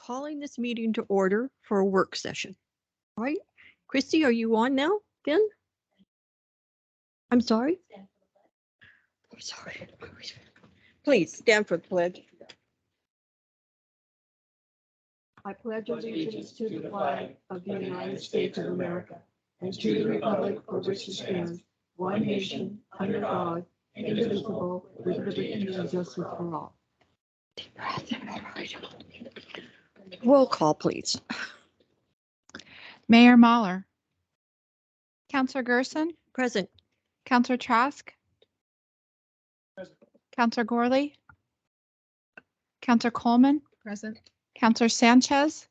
calling this meeting to order for a work session. All right, Christy, are you on now then? I'm sorry? I'm sorry. Please stand for the pledge. I pledge allegiance to the flag of the United States of America and to the republic for which it stands, one nation, under God, indivisible, with liberty and justice for all. Roll call, please. Mayor Mahler. Councillor Gerson. Present. Councillor Trask. Present. Councillor Gorley. Councillor Coleman. Present. Councillor Sanchez.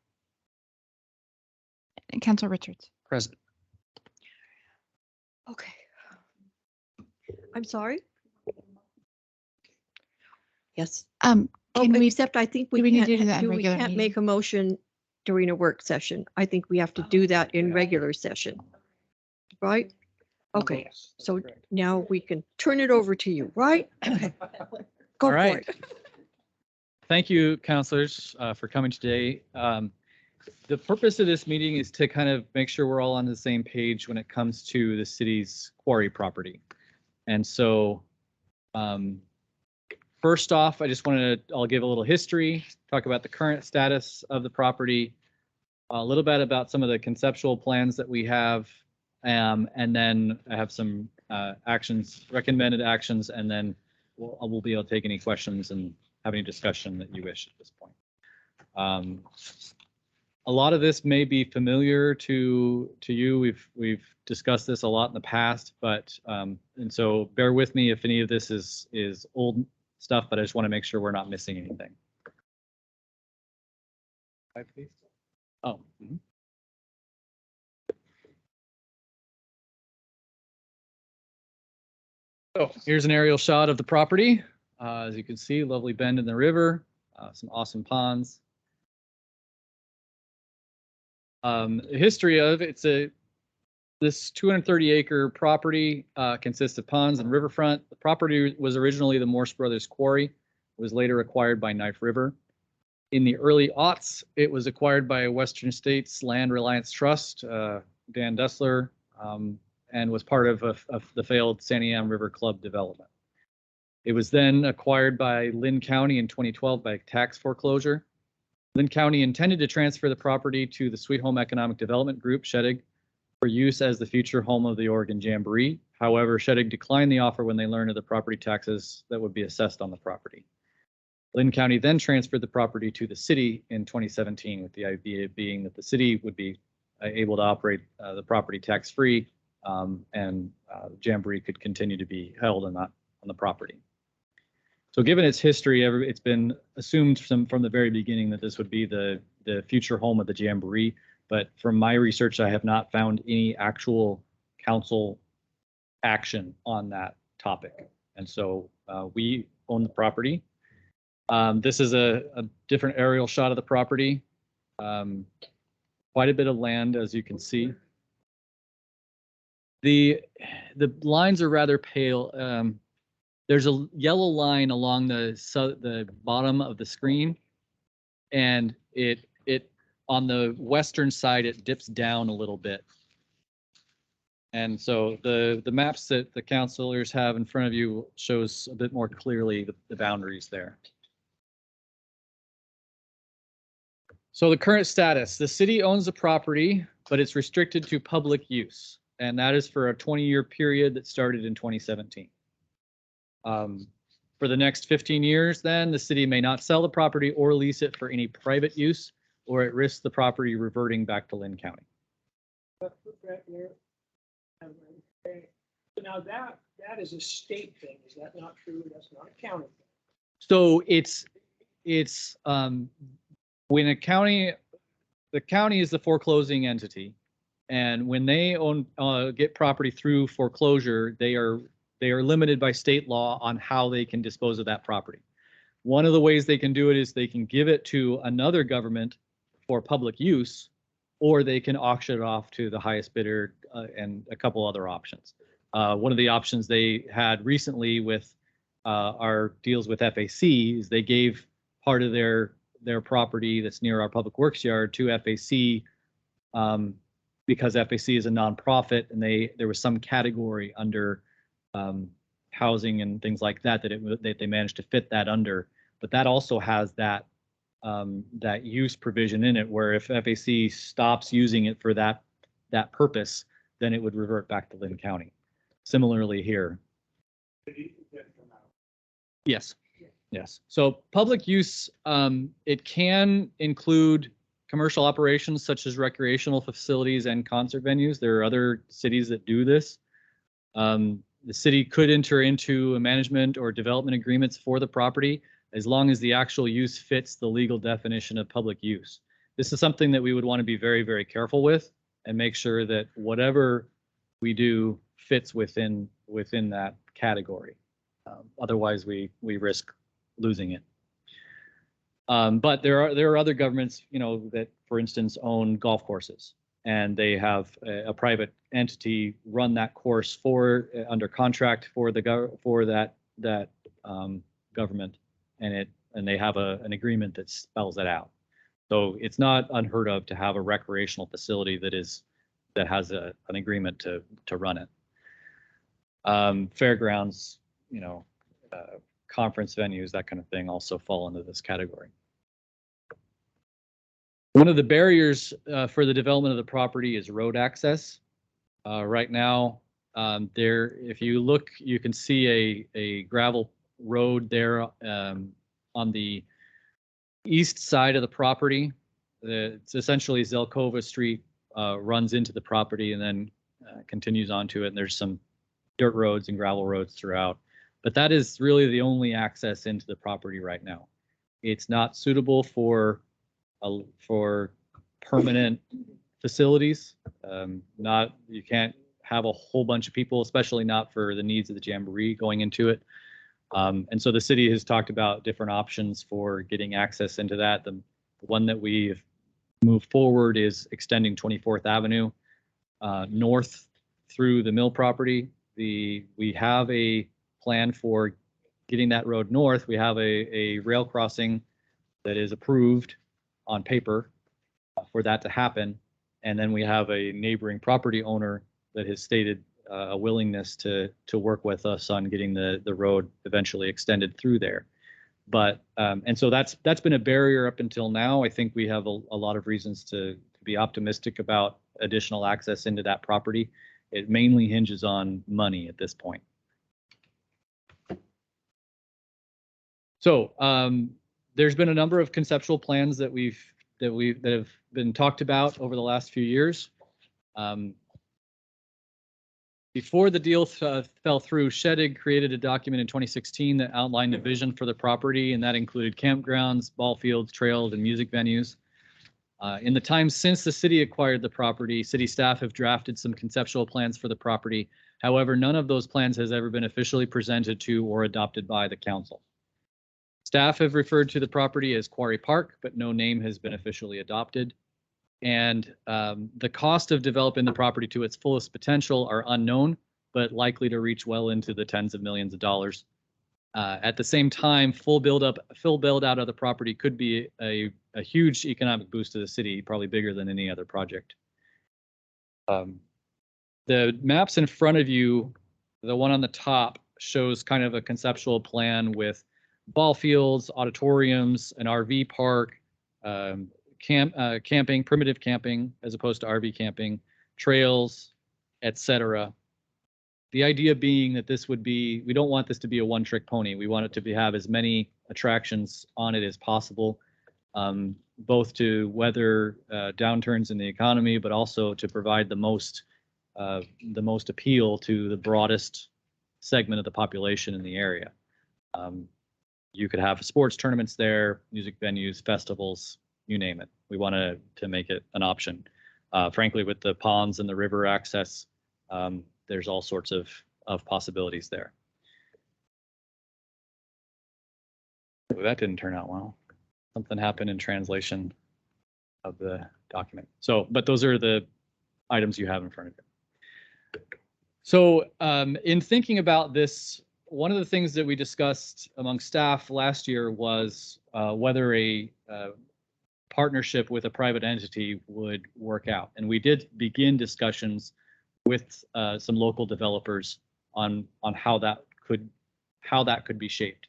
And Councillor Richards. Present. Okay. I'm sorry? Yes. Can we, Except I think we do we need can't, to do that in we regular can't meeting? make a motion during a work session. I think we have to do that in regular session. Right? Okay, so now we can turn it over to you, right? Okay. Go All for right. it. Thank you, councilors, for coming today. The purpose of this meeting is to kind of make sure we're all on the same page when it comes to the city's quarry property. And so first off, I just I'll give a little history, talk about the current status of the property, a little bit about some of the conceptual plans that we have, and then I have some recommended actions, and then we'll be able to take any questions and have any discussion that you wish at this point. A lot of this may be familiar to you. We've discussed this a lot in the past, but and so bear with me if any of this is old stuff, but I just want to make sure we're not missing anything. Please. Oh. Mm-hmm. So here's an aerial shot of the property. As you can see, lovely bend in the river, some awesome ponds. The history of this 230-acre property consists of ponds and riverfront. The property was originally the Morse Brothers Quarry, was later acquired by Knife River. In the early aughts, it was acquired by Western States Land Reliance Trust, Dan Dessler, and was part of the failed Santiam River Club development. It was then acquired by Lynn County in 2012 by tax foreclosure. Lynn County intended to transfer the property to the Sweet Home Economic Development Group, SHEDG, for use as the future home of the Oregon Jamboree. However, SHEDG declined the offer when they learned of the property taxes that would be assessed on the property. Lynn County then transferred the property to the city in 2017, with the idea being that the city would be able to operate the property tax-free, and Jamboree could continue to be held on the property. So given its history, it's been assumed from the very beginning that this would be the future home of the Jamboree. But from my research, I have not found any actual council action on that topic. And so we own the property. This is a different aerial shot of the property. Quite a bit of land, as you can see. The lines are rather pale. There's a yellow line along the bottom of the screen, and it on the western side it dips down a little bit. And so the maps that the councilors have in front of you shows a bit more clearly the boundaries there. So the current status: the city owns the property, but it's restricted to public use, and that is for a 20-year period that started in 2017. For the next 15 years, then, the city may not sell the property or lease it for any private use, or it risks the property reverting back to Lynn County. Now that is a state thing. Is that not true? That's not a county thing. So it's when the county is the foreclosing entity, and when they get property through foreclosure, they are limited by state law on how they can dispose of that property. One of the ways they can do it is they can give it to another government for public use, or they can auction it off to the highest bidder, and a couple other options. One of the options they had recently with our deals with FAC is they gave part of their their property that's near our public works yard to FAC, because FAC is a nonprofit and there was some category under housing and things like that that they managed to fit that under. But that also has that use provision in it, where if FAC stops using it for that purpose, then it would revert back to Lynn County. Similarly here. Yes. Yes. So public use, it can include commercial operations such as recreational facilities and concert venues. There are other cities that do this. The city could enter into a management or development agreements for the property as long as the actual use fits the legal definition of public use. This is something that we would want to be very, very careful with and make sure that whatever we do fits within that category. Otherwise, we risk losing it. But there are other governments, that, for instance, own golf courses, and they have a private entity run that course under contract for that government, and they have an agreement that spells it out. So it's not unheard of to have a recreational facility that has an agreement to run it. Fairgrounds, conference venues, that kind of thing also fall into this category. One of the barriers for the development of the property is road access. Right now, if you look, you can see a gravel road there on the east side of the property. It's essentially Zelkova Street runs into the property and then continues onto it. And there's some dirt roads and gravel roads throughout. But that is really the only access into the property right now. It's not suitable for permanent facilities. You can't have a whole bunch of people, especially not for the needs of the Jamboree going into it. And so the city has talked about different options for getting access into that. The one that we've moved forward is extending 24th Avenue north through the mill property. We have a plan for getting that road north. We have a rail crossing that is approved on paper for that to happen. And then we have a neighboring property owner that has stated a willingness to work with us on getting the road eventually extended through there. But and so that's been a barrier up until now. I think we have a lot of reasons to be optimistic about additional access into that property. It mainly hinges on money at this point. So there's been a number of conceptual plans that have been talked about over the last few years. Before the deal fell through, Sheddig created a document in 2016 that outlined a vision for the property, and that included campgrounds, ball fields, trails, and music venues. In the time since the city acquired the property, city staff have drafted some conceptual plans for the property. However, none of those plans has ever been officially presented to or adopted by the council. Staff have referred to the property as Quarry Park, but no name has been officially adopted. And the cost of developing the property to its fullest potential are unknown, but likely to reach well into the tens of millions of dollars. At the same time, full build out of the property could be a huge economic boost to the city, probably bigger than any other project. The maps in front of you, the one on the top shows kind of a conceptual plan with ball fields, auditoriums, an RV park, camping, primitive camping as opposed to RV camping, trails, etc. The idea being that we don't want this to be a one-trick pony. We want it to have as many attractions on it as possible, both to weather downturns in the economy, but also to provide the most appeal to the broadest segment of the population in the area. You could have sports tournaments there, music venues, festivals, you name it. We want to make it an option. Frankly, with the ponds and the river access, there's all sorts of possibilities there. So that didn't turn out well. Something happened in translation of the document. But those are the items you have in front of you. So in thinking about this one of the things that we discussed among staff last year was whether a partnership with a private entity would work out. And we did begin discussions with some local developers on how that could be shaped.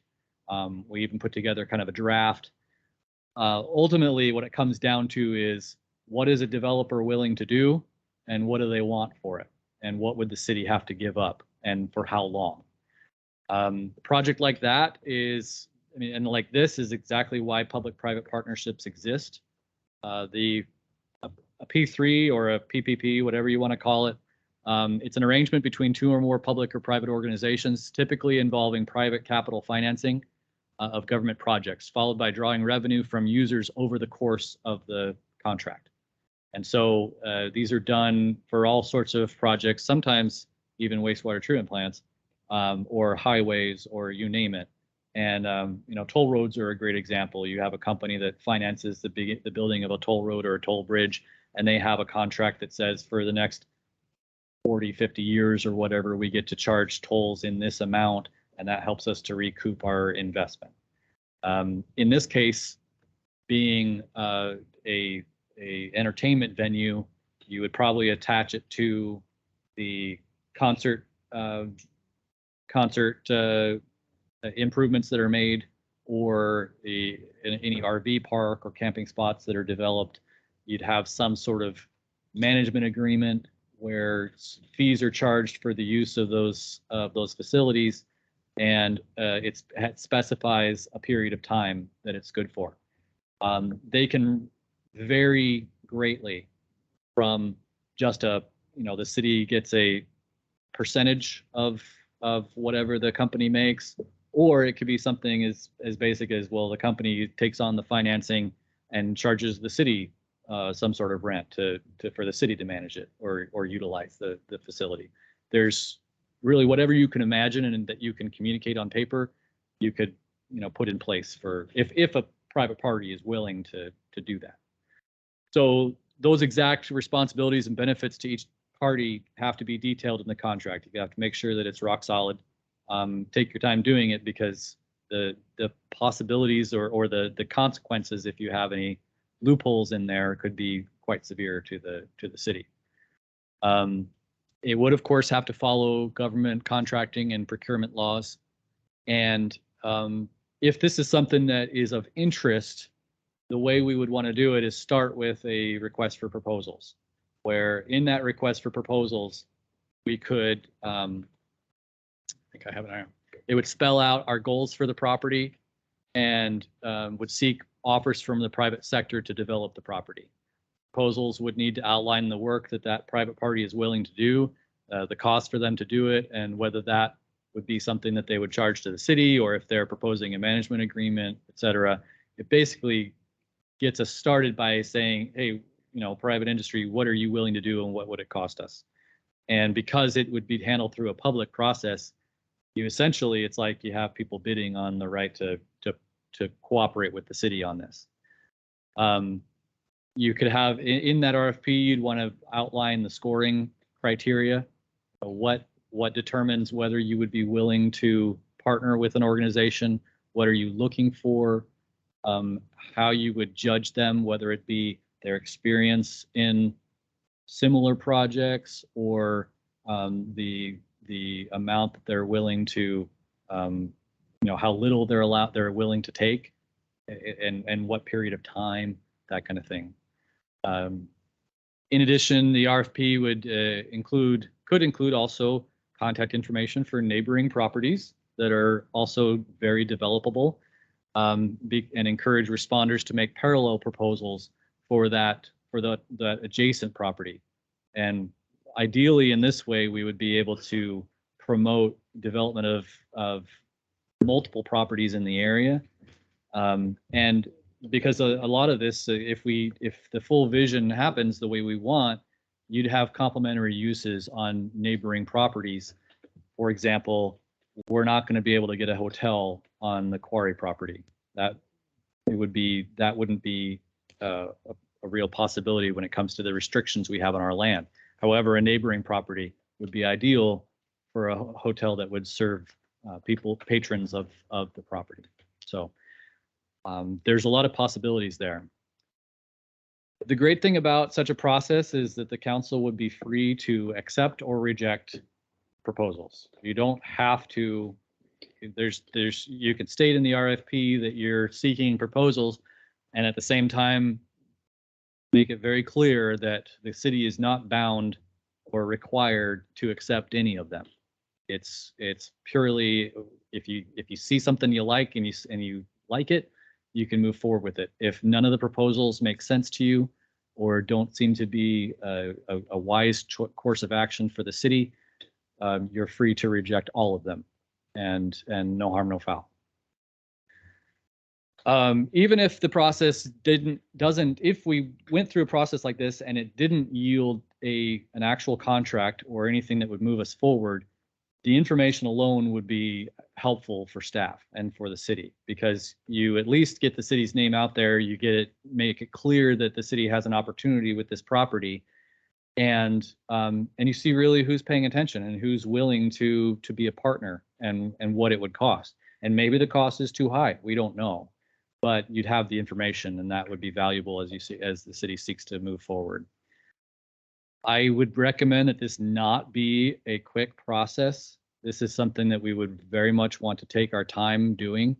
We even put together kind of a draft. Ultimately, what it comes down to is what is a developer willing to do and what do they want for it? And what would the city have to give up and for how long? A project like that is, I mean, and like this is exactly why public-private partnerships exist. A P3 or a PPP, whatever you want to call it, it's an arrangement between two or more public or private organizations, typically involving private capital financing of government projects, followed by drawing revenue from users over the course of the contract. And so these are done for all sorts of projects, sometimes even wastewater treatment plants, or highways, or you name it. And you know, toll roads are a great example. You have a company that finances the building of a toll road or a toll bridge, and they have a contract that says for the next 40, 50 years or whatever, we get to charge tolls in this amount, and that helps us to recoup our investment. In this case, being a entertainment venue, you would probably attach it to the concert improvements that are made, or any RV park or camping spots that are developed. You'd have some sort of management agreement where fees are charged for the use of those facilities, and it specifies a period of time that it's good for. They can vary greatly from just the city gets a percentage of whatever the company makes, or it could be something as basic as, well, the company takes on the financing and charges the city some sort of rent for the city to manage it or utilize the facility. There's really whatever you can imagine and that you can communicate on paper, you could put in place for if a private party is willing to do that. So those exact responsibilities and benefits to each party have to be detailed in the contract. You have to make sure that it's rock solid. Take your time doing it, because the possibilities or the consequences, if you have any loopholes in there, could be quite severe to the city. It would, of course, have to follow government contracting and procurement laws. And if this is something that is of interest, the way we would want to do it is start with a request for proposals, where in that request for proposals, we could, I think I have it now. It would spell out our goals for the property and would seek offers from the private sector to develop the property. Proposals would need to outline the work that private party is willing to do, the cost for them to do it, and whether that would be something that they would charge to the city, or if they're proposing a management agreement, et cetera. It basically gets us started by saying, hey, private industry, what are you willing to do and what would it cost us? And because it would be handled through a public process, it's like you have people bidding on the right to cooperate with the city on this. You could have in that RFP, you'd want to outline the scoring criteria, what determines whether you would be willing to partner with an organization, what are you looking for, how you would judge them, whether it be their experience in similar projects or the amount that they're willing to, how little they're willing to take, and what period of time, that kind of thing. In addition, the RFP would could include also contact information for neighboring properties that are also very developable, and encourage responders to make parallel proposals for that adjacent property. And ideally, in this way, we would be able to promote development of multiple properties in the area. And because a lot of this, if the full vision happens the way we want, you'd have complementary uses on neighboring properties. For example, we're not going to be able to get a hotel on the quarry property. That wouldn't be a real possibility when it comes to the restrictions we have on our land. However, a neighboring property would be ideal for a hotel that would serve patrons of the property. So there's a lot of possibilities there. The great thing about such a process is that the council would be free to accept or reject proposals. You don't have to, you can state in the RFP that you're seeking proposals, and at the same time, make it very clear that the city is not bound or required to accept any of them. It's purely, if you see something you like and you like it, you can move forward with it. If none of the proposals make sense to you or don't seem to be a wise course of action for the city, you're free to reject all of them, and no harm, no foul. Even if the process if we went through a process like this and it didn't yield an actual contract or anything that would move us forward, the information alone would be helpful for staff and for the city, because you at least get the city's name out there. You make it clear that the city has an opportunity with this property, and you see really who's paying attention and who's willing to be a partner, and what it would cost. And maybe the cost is too high. We don't know, but you'd have the information, and that would be valuable as the city seeks to move forward. I would recommend that this not be a quick process. This is something that we would very much want to take our time doing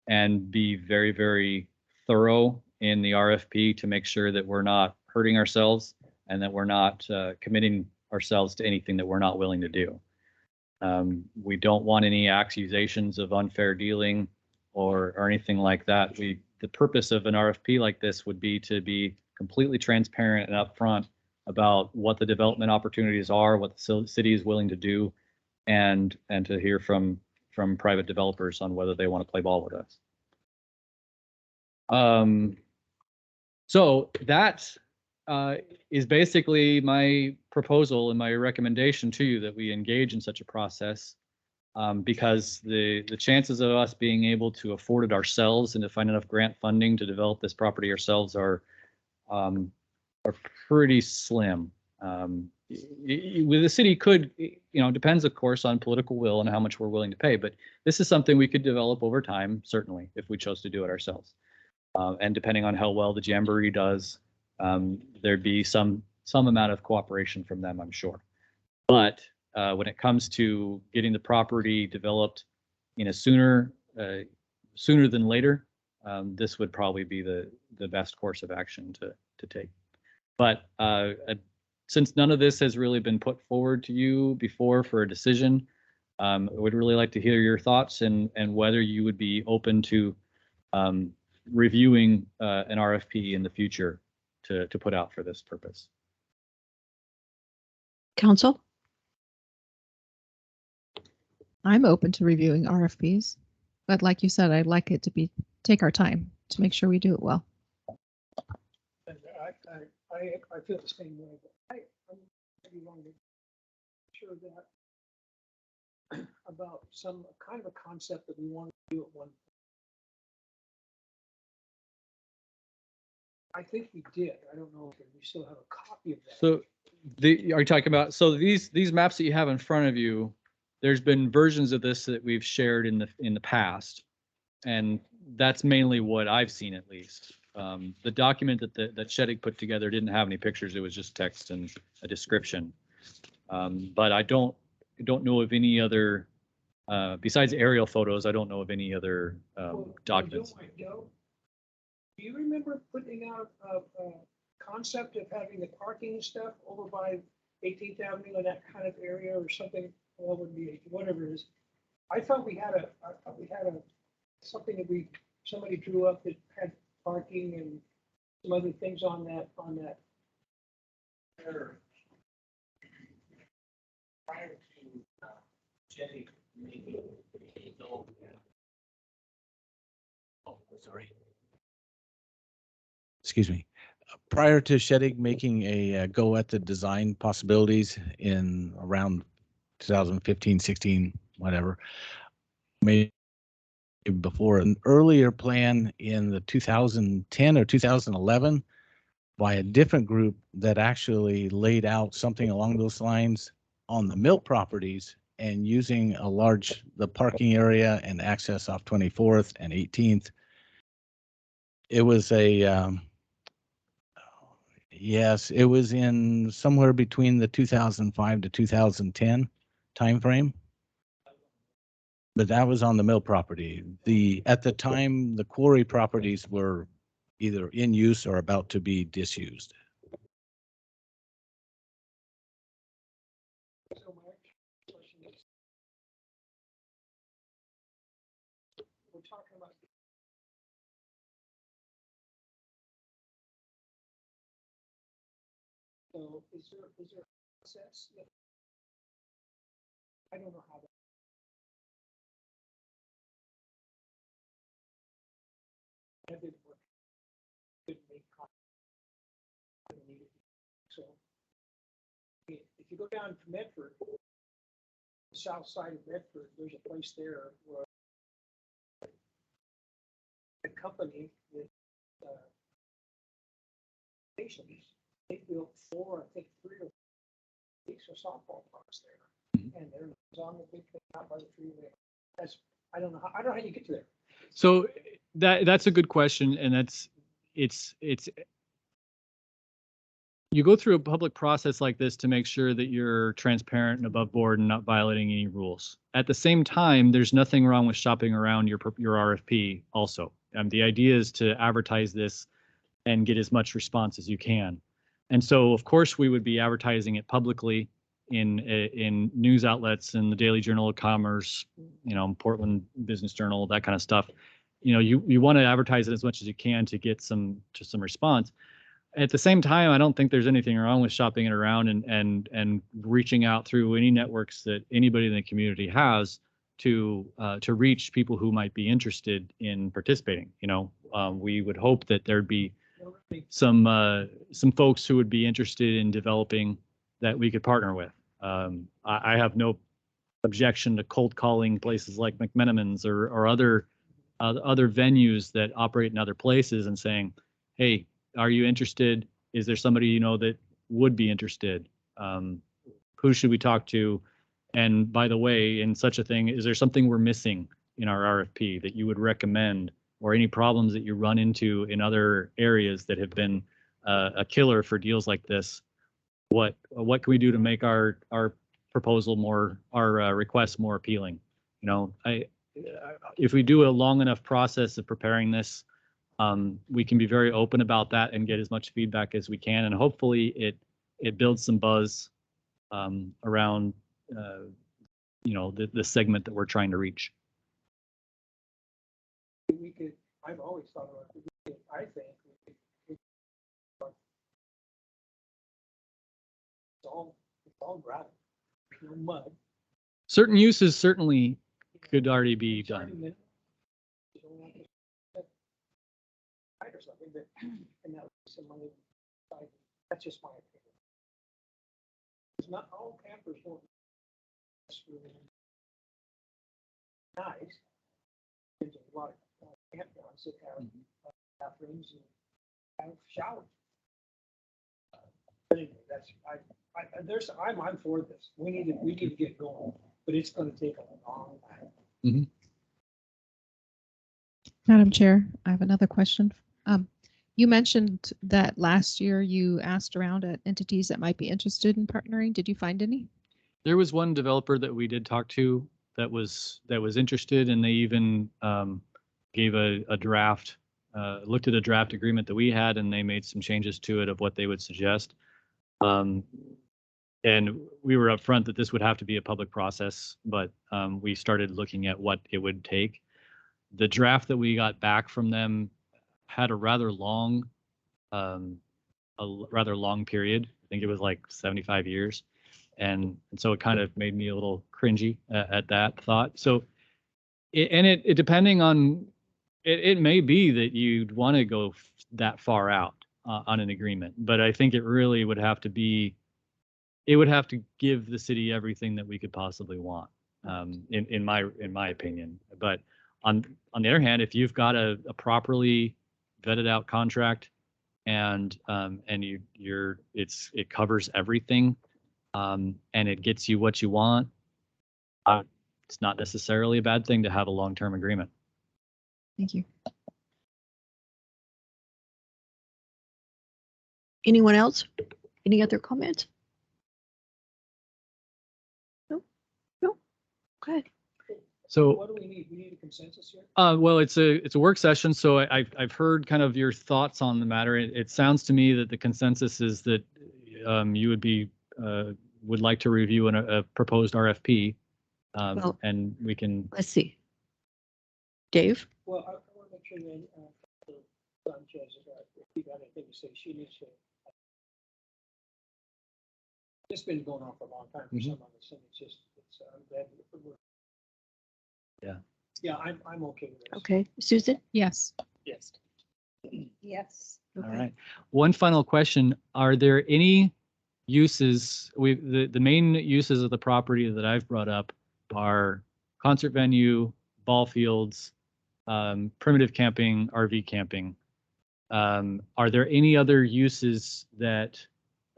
and be very, very thorough in the RFP to make sure that we're not hurting ourselves and that we're not committing ourselves to anything that we're not willing to do. We don't want any accusations of unfair dealing or anything like that. The purpose of an RFP like this would be to be completely transparent and upfront about what the development opportunities are, what the city is willing to do, and to hear from private developers on whether they want to play ball with us. So that is basically my proposal and my recommendation to you, that we engage in such a process, because the chances of us being able to afford it ourselves and to find enough grant funding to develop this property ourselves are pretty slim. The city could, depends of course on political will and how much we're willing to pay, but this is something we could develop over time, certainly, if we chose to do it ourselves. And depending on how well the Jamboree does, there'd be some amount of cooperation from them, I'm sure. But when it comes to getting the property developed in a sooner than later, this would probably be the best course of action to take. But since none of this has really been put forward to you before for a decision, I would really like to hear your thoughts and whether you would be open to reviewing an RFP in the future to put out for this purpose. Council? I'm open to reviewing RFPs, but like you said, I'd like it to take our time to make sure we do it well. And I feel the same way, but I'm maybe wrong to sure that about some kind of a concept that we want to do at one point. I think we did. I don't know if we still have a copy of that. So are you talking about, so these maps that you have in front of you, there's been versions of this that we've shared in the past, and that's mainly what I've seen, at least. The document that Sheddick put together didn't have any pictures. It was just text and a description. But I don't know of any other, besides aerial photos, I don't know of any other documents. Do you remember putting out a concept of having the parking stuff over by 18th Avenue and that kind of area or something? Well, would be whatever it is. I thought we had something that somebody drew up that had parking and some other things on that. Sure. Prior to Jenny making sorry. Excuse me. Prior to Sheddick making a go at the design possibilities in around 2015, 16, whatever, maybe before, an earlier plan in the 2010 or 2011 by a different group that actually laid out something along those lines on the Milt properties and using the parking area and access off 24th and 18th. It was yes, it was in somewhere between the 2005 to 2010 timeframe. But that was on the mill property. At the time, the quarry properties were either in use or about to be disused. So my question is, we're talking about. So is there a process that? I don't know how that. That didn't work. Didn't make didn't need it. So if you go down to Medford, the south side of Medford, there's a place there where a company with stations, they built I think 3 or 6 or softball parks there, and they're on the big thing out by the freeway. I don't know how you get to there. So that's a good question, and it's you go through a public process like this to make sure that you're transparent and above board and not violating any rules. At the same time, there's nothing wrong with shopping around your RFP also. The idea is to advertise this and get as much response as you can. And so, of course, we would be advertising it publicly in news outlets and the Daily Journal of Commerce, Portland Business Journal, that kind of stuff. You want to advertise it as much as you can to get some response. At the same time, I don't think there's anything wrong with shopping it around and reaching out through any networks that anybody in the community has to reach people who might be interested in participating. We would hope that there'd be some folks who would be interested in developing that we could partner with. I have no objection to cold calling places like McMenamins or other venues that operate in other places and saying, hey, are you interested? Is there somebody that would be interested? Who should we talk to? And by the way, in such a thing, is there something we're missing in our RFP that you would recommend, or any problems that you run into in other areas that have been a killer for deals like this? What can we do to make our proposal our request more appealing? If we do a long enough process of preparing this, we can be very open about that and get as much feedback as we can, and hopefully it builds some buzz around the segment that we're trying to reach. We could. I've always thought about it. I think it's all gravel, no mud. Certain uses certainly could already be done. Or something, but and that was some money. That's just my opinion. It's not all campers want nice. There's a lot of campgrounds that have bathrooms and have showers. But anyway, I'm for this. We need to get going, but it's going to take a long time. Mm-hmm. Madam Chair, I have another question. You mentioned that last year you asked around at entities that might be interested in partnering. Did you find any? There was one developer that we did talk to that was interested, and they even gave a draft, looked at a draft agreement that we had, and they made some changes to it of what they would suggest. And we were upfront that this would have to be a public process, but we started looking at what it would take. The draft that we got back from them had a rather long period. I think it was like 75 years. And so it kind of made me a little cringy at that thought. So, it depending on, it may be that you'd want to go that far out on an agreement, but I think it really would have to be, it would have to give the city everything that we could possibly want, in my opinion. But on the other hand, if you've got a properly vetted out contract and it covers everything, and it gets you what you want, It's not necessarily a bad thing to have a long-term agreement. Thank you. Anyone else? Any other comments? No? No? Okay. So, What do we need? We need a consensus here? well, it's a work session, so I've heard kind of your thoughts on the matter. It sounds to me that the consensus is that you would like to review a proposed RFP, Well- and we can. Let's see. Dave? Well, I want to make sure that Sanchez, if you got anything to say, she needs to. It's been going on for a long time for some of us, and it's just, I'm glad that we're. Yeah. Yeah, I'm okay with this. Okay. Susan? Yes. Yes. Yes. All right. One final question. Are there any uses, the main uses of the property that I've brought up are concert venue, ball fields, primitive camping, RV camping. Are there any other uses that,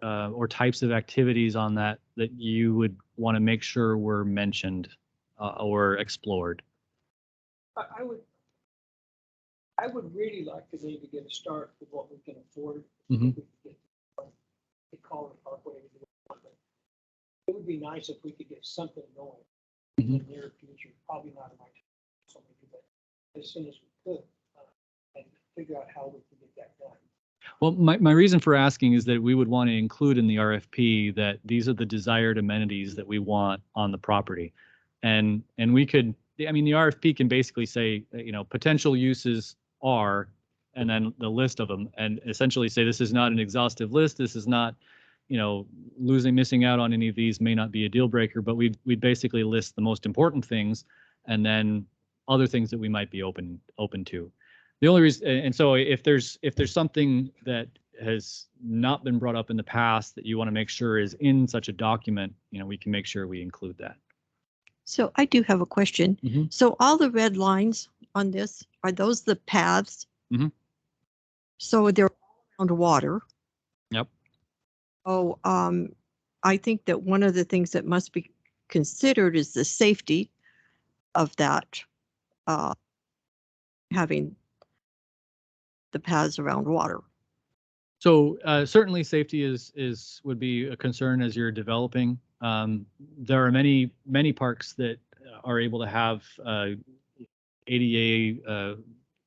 or types of activities on that you would want to make sure were mentioned or explored? I would really like to maybe get a start with what we can afford. Mhm. If we could get the Collar Parkway. It would be nice if we could get something going in the near future, probably not in my so maybe, but as soon as we could, and figure out how we can get that done. Well, my reason for asking is that we would want to include in the RFP that these are the desired amenities that we want on the property. And we could, I mean, the RFP can basically say, potential uses are, and then the list of them, and essentially say, this is not an exhaustive list. This is not, missing out on any of these may not be a deal breaker, but we'd basically list the most important things and then other things that we might be open to. The only reason, and so if there's something that has not been brought up in the past that you want to make sure is in such a document, we can make sure we include that. So I do have a question. Mhm. So all the red lines on this, are those the paths? Mhm. So they're underwater. Yep. Oh, I think that one of the things that must be considered is the safety of that, having the paths around water. So certainly safety would be a concern as you're developing. There are many parks that are able to have ADA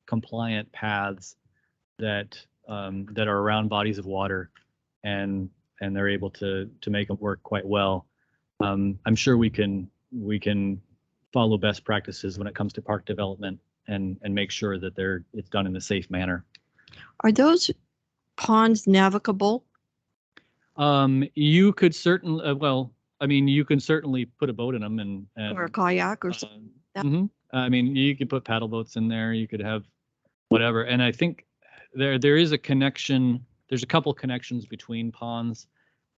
compliant paths that are around bodies of water, and they're able to make them work quite well. I'm sure we can follow best practices when it comes to park development and make sure that it's done in a safe manner. Are those ponds navigable? You could certainly, you can certainly put a boat in them and Or a kayak or something? I mean, you could put paddle boats in there. You could have whatever. And I think there is a connection. There's a couple connections between ponds.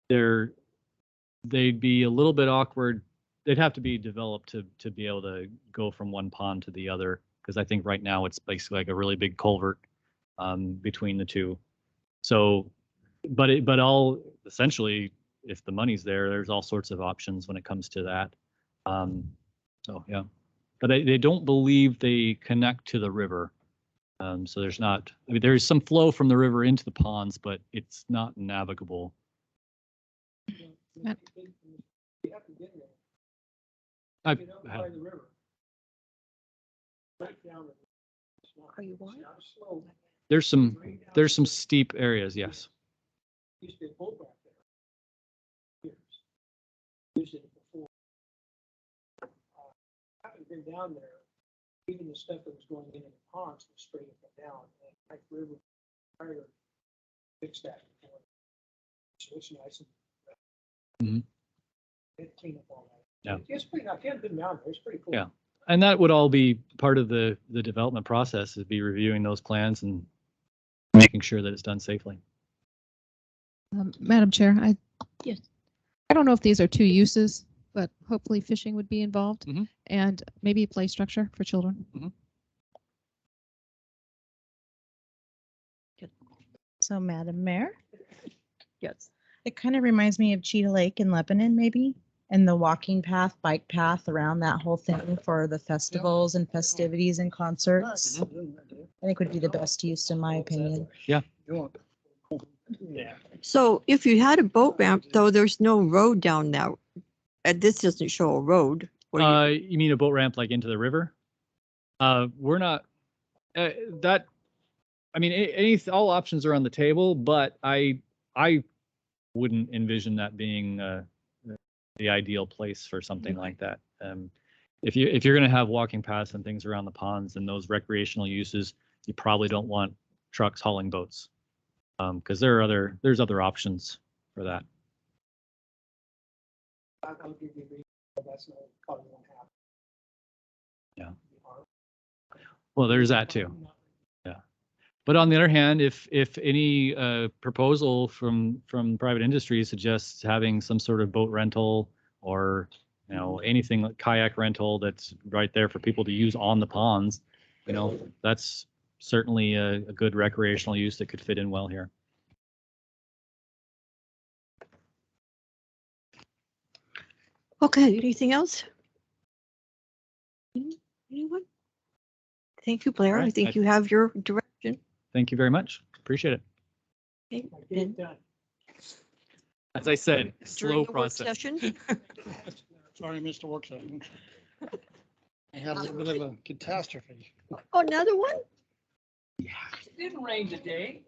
They'd be a little bit awkward. They'd have to be developed to be able to go from one pond to the other, because I think right now it's basically like a really big culvert between the two. So, but all essentially, if the money's there's all sorts of options when it comes to that. So yeah, but they don't believe they connect to the river. So there's not, there's some flow from the river into the ponds, but it's not navigable. Matt? You have to get there. I Get out by the river. Right down the. It's not- Are you it's what? not slow. there's some Right down there's some the- steep areas, yes. Used to be a boat back there. Years. Used it before. I haven't been down there. Even the stuff that was going in the ponds was straight up and down. And like river fire fixed that before. So it's nice and. Mhm. It cleaned up all that. Yeah. It's pretty, I haven't been down there. It's pretty cool. Yeah. And that would all be part of the development process, is be reviewing those plans and making sure that it's done safely. Madam Chair, Yes. I don't know if these are two uses, but hopefully fishing would be involved, Mhm. and maybe a play structure for children. So, Madam Mayor, Yes. it kind of reminds me of Cheetah Lake in Lebanon, maybe. and the walking path, bike path around that whole thing for the festivals and festivities and concerts. I think would be the best use in my opinion. Yeah. So if you had a boat ramp, though, there's no road down there. This doesn't show a road. where you- You mean a boat ramp like into the river? We're not, that, I mean, all options are on the table, but I wouldn't envision that being the ideal place for something like that. If you're going to have walking paths and things around the ponds and those recreational uses, you probably don't want trucks hauling boats, because there's other options for that. I'll give you the- That's not probably won't happen. Yeah. Well, there's that too. But on the other hand, if any proposal from private industry suggests having some sort of boat rental or anything like kayak rental that's right there for people to use on the ponds, that's certainly a good recreational use that could fit in well here. Okay, anything else? Anyone? Thank you, Blair. All I right, think you have your direction. Thank you very much. Appreciate it. Okay, Get then it done. As I said, during slow the work process. session. Sorry, I missed the work session. I had a little bit of a catastrophe. Oh, another one? It didn't rain today.